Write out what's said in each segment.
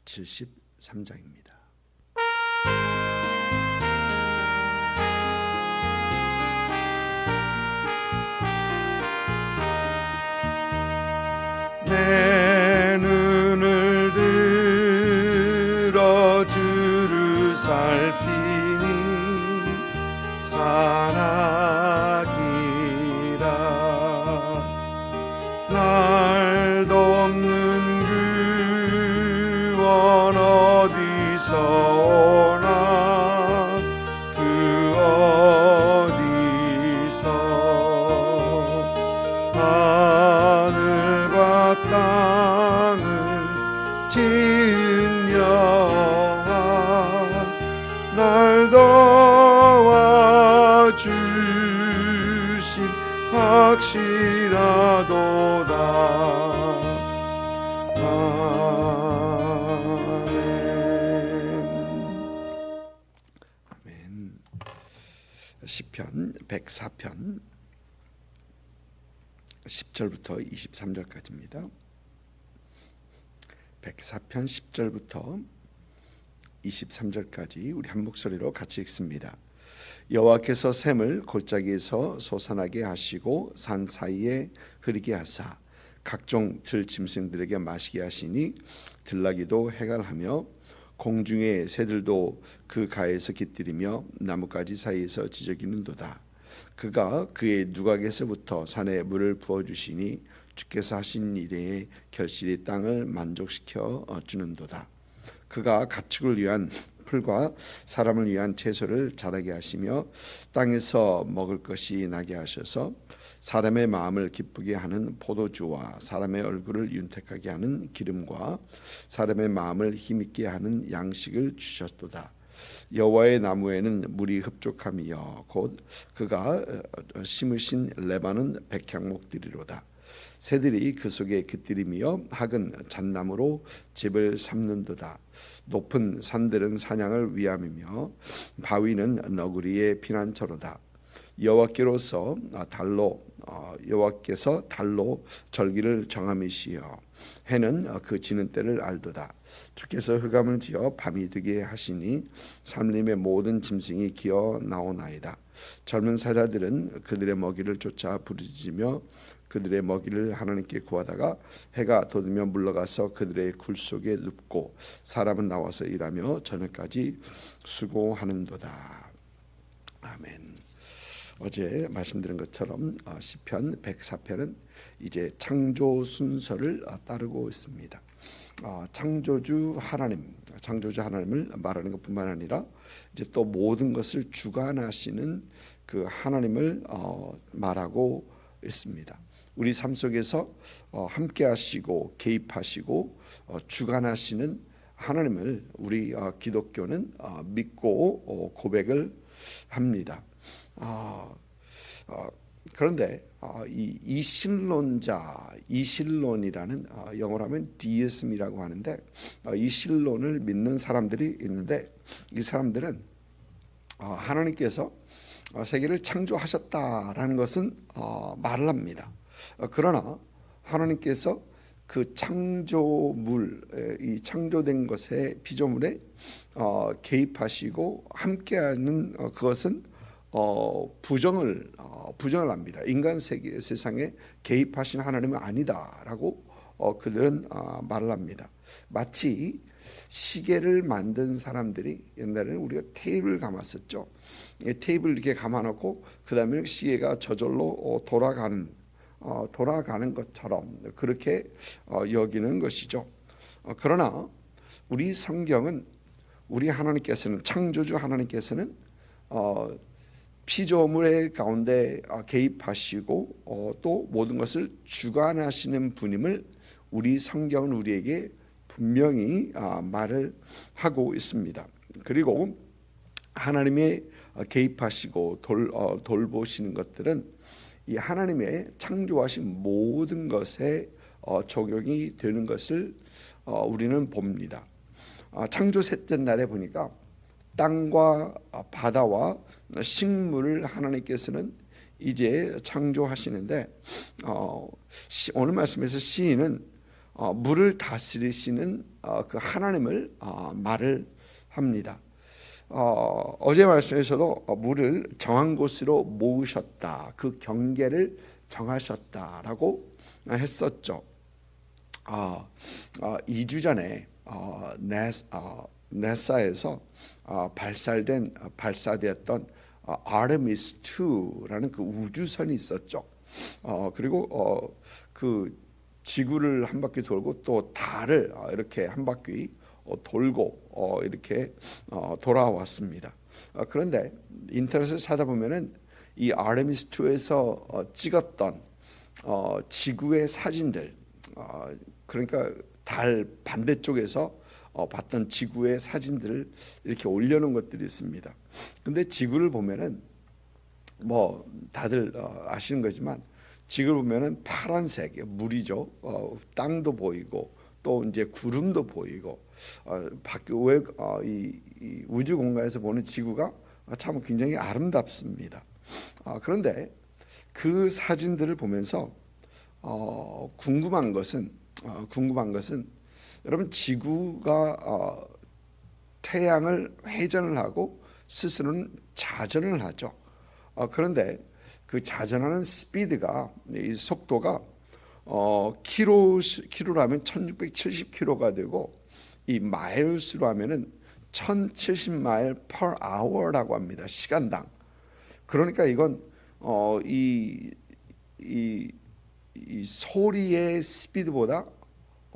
73장입니다. 내 눈을 들어 주를 살피니 산악이라 날 돕는 구원 어디서 오나 그 어디서 하늘과 땅을 지은 여호와 날 도와주심 확실하도다. 아멘. 시편 104편 10절부터 23절까지입니다. 104편 10절부터 23절까지 우리 한 목소리로 같이 읽습니다. 여호와께서 샘을 골짜기에서 솟아나게 하시고 산 사이에 흐르게 하사 각종 들짐승들에게 마시게 하시니 들나귀도 해갈하며 공중의 새들도 그 가에서 깃들이며 나뭇가지 사이에서 지저귀는도다. 그가 그의 누각에서부터 산에 물을 부어주시니 주께서 하신 일에 결실이 땅을 만족시켜 주는도다. 그가 가축을 위한 풀과 사람을 위한 채소를 자라게 하시며 땅에서 먹을 것이 나게 하셔서 사람의 마음을 기쁘게 하는 포도주와 사람의 얼굴을 윤택하게 하는 기름과 사람의 마음을 힘있게 하는 양식을 주셨도다. 여호와의 나무에는 물이 흡족함이여 곧 그가 심으신 레바논 백향목들이로다. 새들이 그 속에 깃들이며 학은 잣나무로 집을 삼는도다. 높은 산들은 사냥을 위함이며 바위는 너구리의 피난처로다. 여호와께서 달로 절기를 정함이시여 해는 그 지는 때를 알도다. 주께서 흑암을 지어 밤이 되게 하시니 산림의 모든 짐승이 기어 나오나이다. 젊은 사자들은 그들의 먹이를 쫓아 부르짖으며 그들의 먹이를 하나님께 구하다가 해가 돋으면 물러가서 그들의 굴 속에 눕고 사람은 나와서 일하며 저녁까지 수고하는도다. 아멘. 어제 말씀드린 것처럼 시편 104편은 이제 창조 순서를 따르고 있습니다. 창조주 하나님을 말하는 것뿐만 아니라 이제 또 모든 것을 주관하시는 그 하나님을 말하고 있습니다. 우리 삶 속에서 함께 하시고 개입하시고 주관하시는 하나님을 우리 기독교는 믿고 고백을 합니다. 그런데 이 이신론이라는 영어로 하면 디이즘이라고 하는데 이신론을 믿는 사람들이 있는데 이 사람들은 하나님께서 세계를 창조하셨다라는 것은 말을 합니다. 그러나 하나님께서 그 창조물, 이 창조된 것의 피조물에 개입하시고 함께하는 그것은 부정을 합니다. 인간 세상에 개입하신 하나님은 아니다라고 그들은 말을 합니다. 마치 시계를 만든 사람들이 옛날에는 우리가 테이프를 감았었죠. 테이프를 이렇게 감아놓고 그 다음에 시계가 저절로 돌아가는 것처럼 그렇게 여기는 것이죠. 그러나 우리 성경은 우리 하나님께서는 창조주 하나님께서는 피조물의 가운데 개입하시고 또 모든 것을 주관하시는 분임을 우리 성경은 우리에게 분명히 말을 하고 있습니다. 그리고 하나님의 개입하시고 돌보시는 것들은 이 하나님의 창조하신 모든 것에 적용이 되는 것을 우리는 봅니다. 창조 셋째 날에 보니까 땅과 바다와 식물을 하나님께서는 이제 창조하시는데 오늘 말씀에서 시인은 물을 다스리시는 그 하나님을 말을 합니다. 어제 말씀에서도 물을 정한 곳으로 모으셨다, 그 경계를 정하셨다라고 했었죠. 2주 전에 나사에서 발사되었던 아르테미스 2라는 그 우주선이 있었죠. 그리고 그 지구를 한 바퀴 돌고 또 달을 이렇게 한 바퀴 돌고 이렇게 돌아왔습니다. 그런데 인터넷을 찾아보면은 이 아르테미스 2에서 찍었던 지구의 사진들, 그러니까 달 반대쪽에서 봤던 지구의 사진들을 이렇게 올려놓은 것들이 있습니다. 근데 지구를 보면은 뭐 다들 아시는 거지만 지구를 보면은 파란색 물이죠. 땅도 보이고 또 이제 구름도 보이고 이 우주 공간에서 보는 지구가 참 굉장히 아름답습니다. 그런데 그 사진들을 보면서 궁금한 것은 여러분, 지구가 태양을 회전을 하고 스스로는 자전을 하죠. 그런데 그 자전하는 스피드가, 이 속도가 키로라면 1670km가 되고, 이 마일스로 하면은 1070마일 per hour라고 합니다. 시간당. 그러니까 이건 이 소리의 스피드보다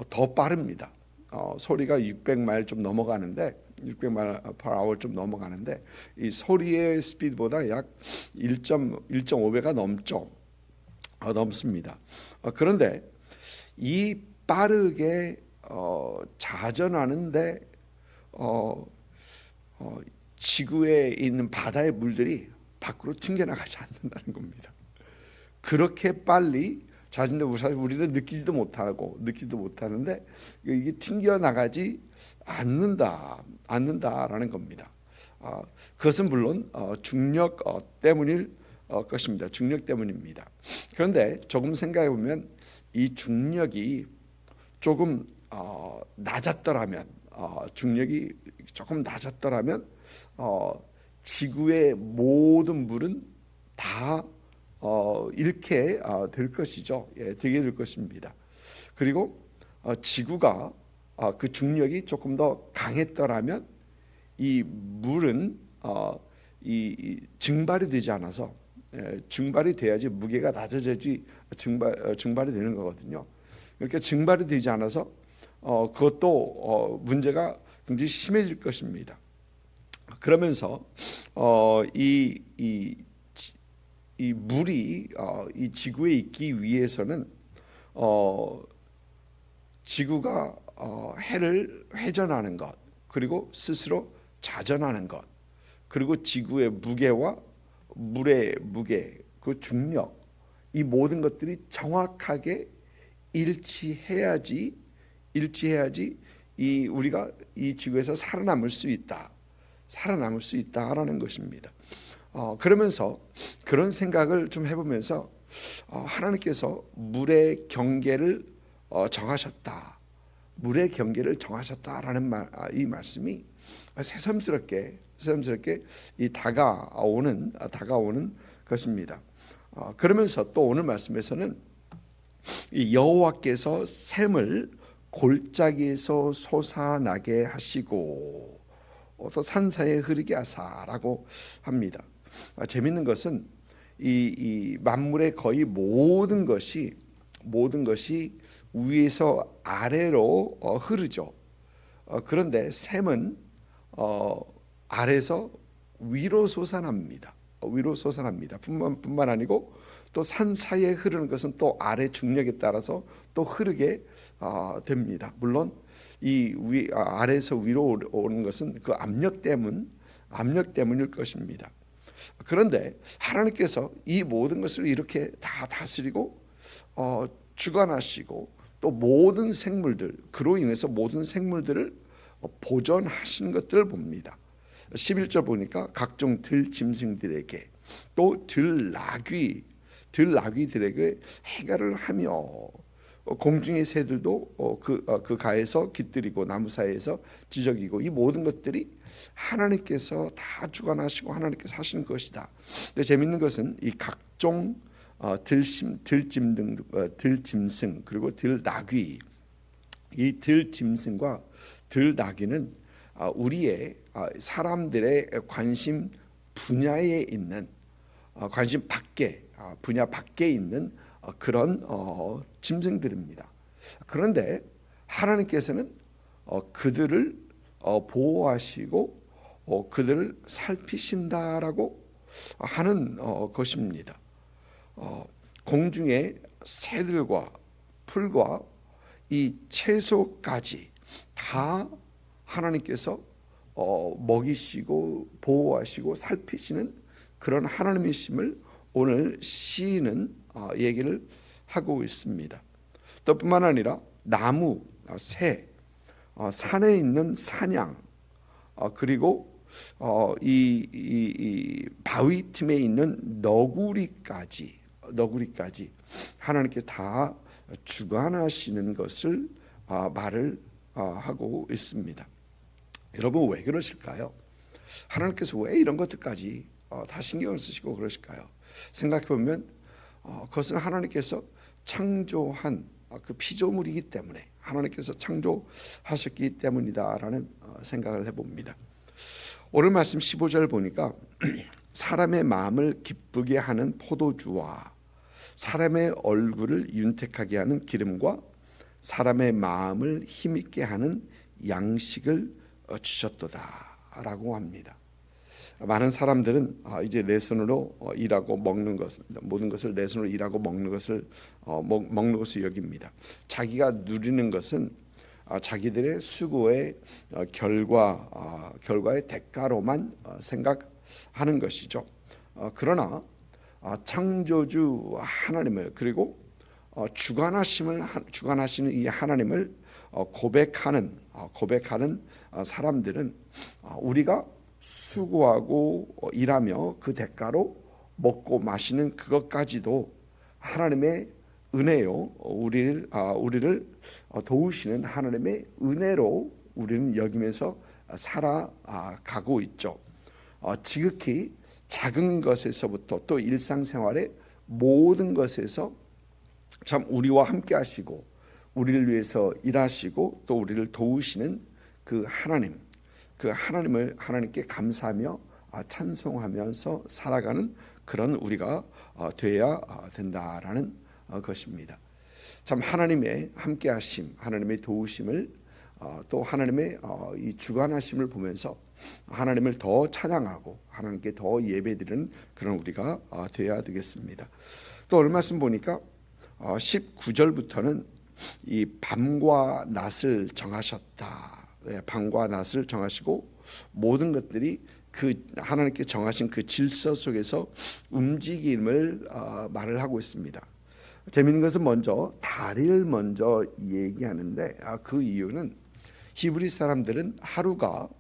더 빠릅니다. 소리가 600마일 좀 넘어가는데, 600마일 per hour 좀 넘어가는데, 이 소리의 스피드보다 약 1.5배가 넘습니다. 그런데 이 빠르게 자전하는데 지구에 있는 바다의 물들이 밖으로 튕겨나가지 않는다는 겁니다. 그렇게 빨리 자전데 사실 우리는 느끼지도 못하는데 이게 튕겨나가지 않는다라는 겁니다. 그것은 물론 중력 때문일 것입니다. 중력 때문입니다. 그런데 조금 생각해 보면 이 중력이 조금 낮았더라면, 중력이 조금 낮았더라면 지구의 모든 물은 다 이렇게 될 것이죠. 되게 될 것입니다. 그리고 지구가 그 중력이 조금 더 강했더라면 이 물은 이 증발이 되지 않아서, 증발이 돼야지 무게가 낮아져야지 증발이 되는 거거든요. 그러니까 증발이 되지 않아서 그것도 문제가 굉장히 심해질 것입니다. 그러면서 이 물이 이 지구에 있기 위해서는 지구가 해를 회전하는 것, 그리고 스스로 자전하는 것, 그리고 지구의 무게와 물의 무게, 그 중력, 이 모든 것들이 정확하게 일치해야지 우리가 이 지구에서 살아남을 수 있다라는 것입니다. 그러면서 그런 생각을 좀 해보면서 하나님께서 물의 경계를 정하셨다라는 이 말씀이 새삼스럽게 다가오는 것입니다. 그러면서 또 오늘 말씀에서는 이 여호와께서 샘을 골짜기에서 솟아나게 하시고 또 산사에 흐르게 하사라고 합니다. 재밌는 것은 이 만물의 거의 모든 것이 위에서 아래로 흐르죠. 그런데 샘은 아래에서 위로 솟아납니다. 뿐만 아니고 또 산 사이에 흐르는 것은 또 아래 중력에 따라서 또 흐르게 됩니다. 물론 이 아래에서 위로 오는 것은 그 압력 때문일 것입니다. 그런데 하나님께서 이 모든 것을 이렇게 다 다스리고 주관하시고 또 모든 생물들, 그로 인해서 모든 생물들을 보존하시는 것들을 봅니다. 11절 보니까 각종 들짐승들에게 또 들나귀들에게 해결을 하며 공중의 새들도 그 가에서 깃들이고 나무 사이에서 지저귀고, 이 모든 것들이 하나님께서 다 주관하시고 하나님께서 하시는 것이다. 근데 재밌는 것은 이 각종 들짐승 그리고 들나귀, 이 들짐승과 들나귀는 우리의 사람들의 관심 분야에 있는 관심 밖에 분야 밖에 있는 그런 짐승들입니다. 그런데 하나님께서는 그들을 보호하시고 그들을 살피신다라고 하는 것입니다. 공중의 새들과 풀과 이 채소까지 다 하나님께서 먹이시고 보호하시고 살피시는 그런 하나님이심을 오늘 시인은 얘기를 하고 있습니다. 또 뿐만 아니라 나무, 새, 산에 있는 사냥, 그리고 이 바위 틈에 있는 너구리까지 하나님께 다 주관하시는 것을 말을 하고 있습니다. 여러분, 왜 그러실까요? 하나님께서 왜 이런 것들까지 다 신경을 쓰시고 그러실까요? 생각해 보면 그것은 하나님께서 창조한 그 피조물이기 때문에, 하나님께서 창조하셨기 때문이다라는 생각을 해봅니다. 오늘 말씀 15절 보니까 사람의 마음을 기쁘게 하는 포도주와 사람의 얼굴을 윤택하게 하는 기름과 사람의 마음을 힘있게 하는 양식을 주셨도다라고 합니다. 많은 사람들은 이제 내 손으로 일하고 먹는 것, 모든 것을 내 손으로 일하고 먹는 것을 여깁니다. 자기가 누리는 것은 자기들의 수고의 결과의 대가로만 생각하는 것이죠. 그러나 창조주 하나님을, 그리고 주관하시는 이 하나님을 고백하는 사람들은 우리가 수고하고 일하며 그 대가로 먹고 마시는 그것까지도 하나님의 은혜요, 우리를 도우시는 하나님의 은혜로 우리는 여기면서 살아가고 있죠. 지극히 작은 것에서부터 또 일상생활의 모든 것에서 참 우리와 함께 하시고 우리를 위해서 일하시고 또 우리를 도우시는 그 하나님을 하나님께 감사하며 찬송하면서 살아가는 그런 우리가 되어야 된다라는 것입니다. 참 하나님의 함께하심, 하나님의 도우심을 또 하나님의 이 주관하심을 보면서 하나님을 더 찬양하고 하나님께 더 예배드리는 그런 우리가 되어야 되겠습니다. 또 오늘 말씀 보니까 19절부터는 이 밤과 낮을 정하셨다. 밤과 낮을 정하시고 모든 것들이 그 하나님께 정하신 그 질서 속에서 움직임을 말을 하고 있습니다. 재미있는 것은 먼저 달을 먼저 얘기하는데 그 이유는 히브리 사람들은 하루가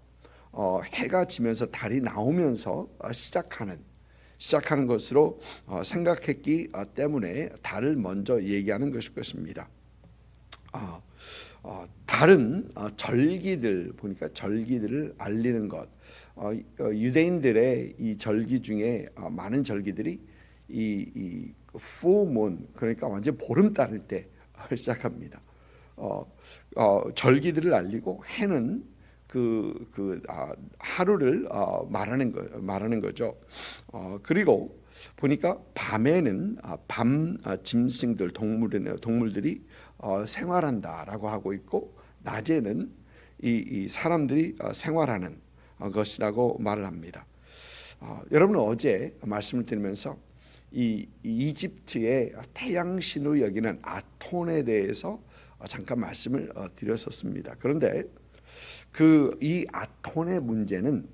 해가 지면서 달이 나오면서 시작하는 것으로 생각했기 때문에 달을 먼저 얘기하는 것일 것입니다. 달은 절기들 보니까 절기들을 알리는 것. 유대인들의 이 절기 중에 많은 절기들이 이 full moon, 그러니까 완전 보름달일 때 시작합니다. 절기들을 알리고 해는 하루를 말하는 거죠. 그리고 보니까 밤에는 밤 짐승들 동물들이 생활한다라고 하고 있고 낮에는 이 사람들이 생활하는 것이라고 말을 합니다. 여러분은 어제 말씀을 드리면서 이 이집트의 태양신으로 여기는 아톤에 대해서 잠깐 말씀을 드렸었습니다. 그런데 이 아톤의 문제는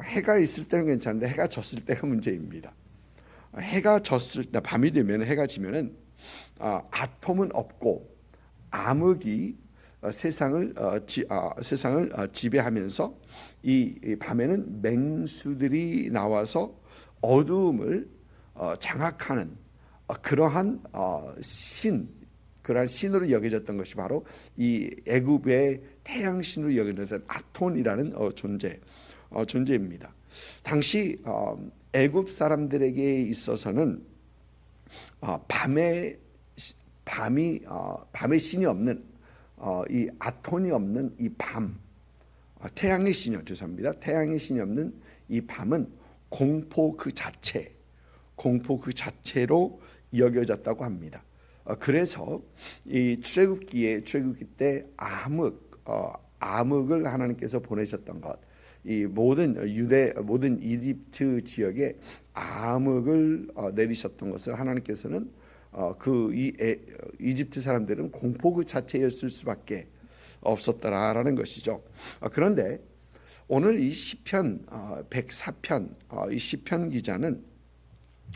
해가 있을 때는 괜찮은데 해가 졌을 때가 문제입니다. 해가 졌을 때 밤이 되면 해가 지면은 아톰은 없고 암흑이 세상을 지배하면서 이 밤에는 맹수들이 나와서 어두움을 장악하는 그러한 그러한 신으로 여겨졌던 것이 바로 이 애굽의 태양신으로 여겨졌던 아톤이라는 존재입니다. 당시 애굽 사람들에게 있어서는 밤에 신이 없는 이 아톤이 없는 이 밤, 태양의 신이요, 죄송합니다. 태양의 신이 없는 이 밤은 공포 그 자체로 여겨졌다고 합니다. 그래서 이 출애굽기 때 암흑을 하나님께서 보내셨던 것, 이 모든 이집트 지역에 암흑을 내리셨던 것을 하나님께서는 이집트 사람들은 공포 그 자체였을 수밖에 없었다라는 것이죠. 그런데 오늘 이 시편 104편 이 시편 기자는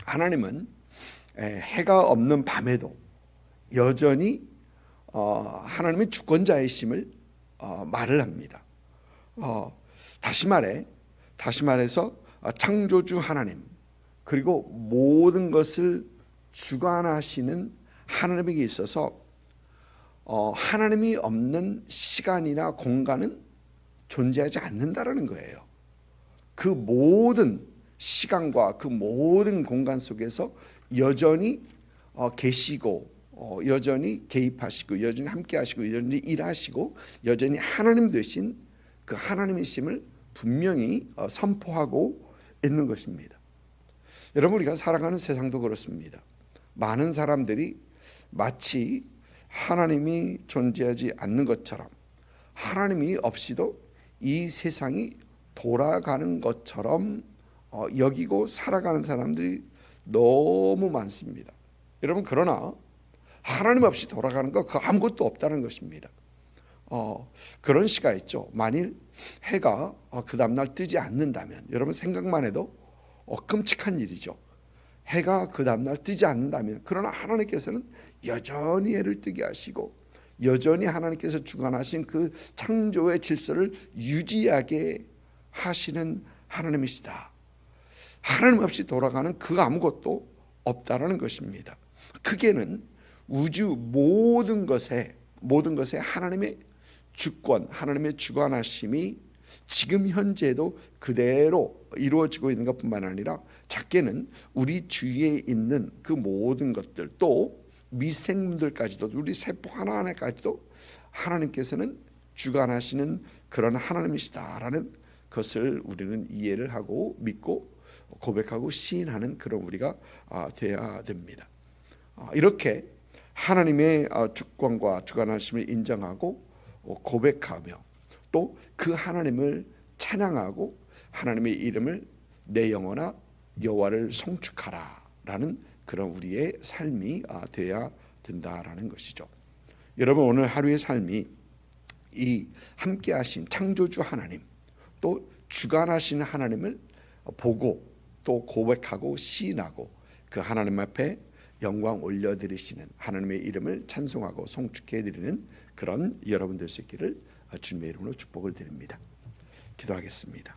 하나님은 해가 없는 밤에도 여전히 하나님의 주권자이심을 말을 합니다. 다시 말해서 창조주 하나님, 그리고 모든 것을 주관하시는 하나님에게 있어서 하나님이 없는 시간이나 공간은 존재하지 않는다라는 거예요. 그 모든 시간과 그 모든 공간 속에서 여전히 계시고, 여전히 개입하시고, 여전히 함께하시고, 여전히 일하시고, 여전히 하나님 되신 그 하나님이심을 분명히 선포하고 있는 것입니다. 여러분, 우리가 살아가는 세상도 그렇습니다. 많은 사람들이 마치 하나님이 존재하지 않는 것처럼, 하나님이 없이도 이 세상이 돌아가는 것처럼 여기고 살아가는 사람들이 너무 많습니다. 여러분, 그러나 하나님 없이 돌아가는 거 그 아무것도 없다는 것입니다. 그런 시가 있죠. 만일 해가 그 다음날 뜨지 않는다면, 여러분 생각만 해도 끔찍한 일이죠. 해가 그 다음날 뜨지 않는다면, 그러나 하나님께서는 여전히 해를 뜨게 하시고, 여전히 하나님께서 주관하신 그 창조의 질서를 유지하게 하시는 하나님이시다. 하나님 없이 돌아가는 그 아무것도 없다라는 것입니다. 크게는 우주 모든 것에 하나님의 주권, 하나님의 주관하심이 지금 현재도 그대로 이루어지고 있는 것뿐만 아니라, 작게는 우리 주위에 있는 그 모든 것들, 또 미생물들까지도, 우리 세포 하나하나까지도 하나님께서는 주관하시는 그런 하나님이시다라는 것을 우리는 이해를 하고 믿고 고백하고 시인하는 그런 우리가 되어야 됩니다. 이렇게 하나님의 주권과 주관하심을 인정하고 고백하며, 또 그 하나님을 찬양하고 하나님의 이름을 내 영혼아 여호와를 송축하라라는 그런 우리의 삶이 되어야 된다라는 것이죠. 여러분, 오늘 하루의 삶이 이 함께하신 창조주 하나님, 또 주관하신 하나님을 보고 또 고백하고 시인하고 그 하나님 앞에 영광 올려드리시는, 하나님의 이름을 찬송하고 송축해드리는 그런 여러분 될 수 있기를 주님의 이름으로 축복을 드립니다. 기도하겠습니다.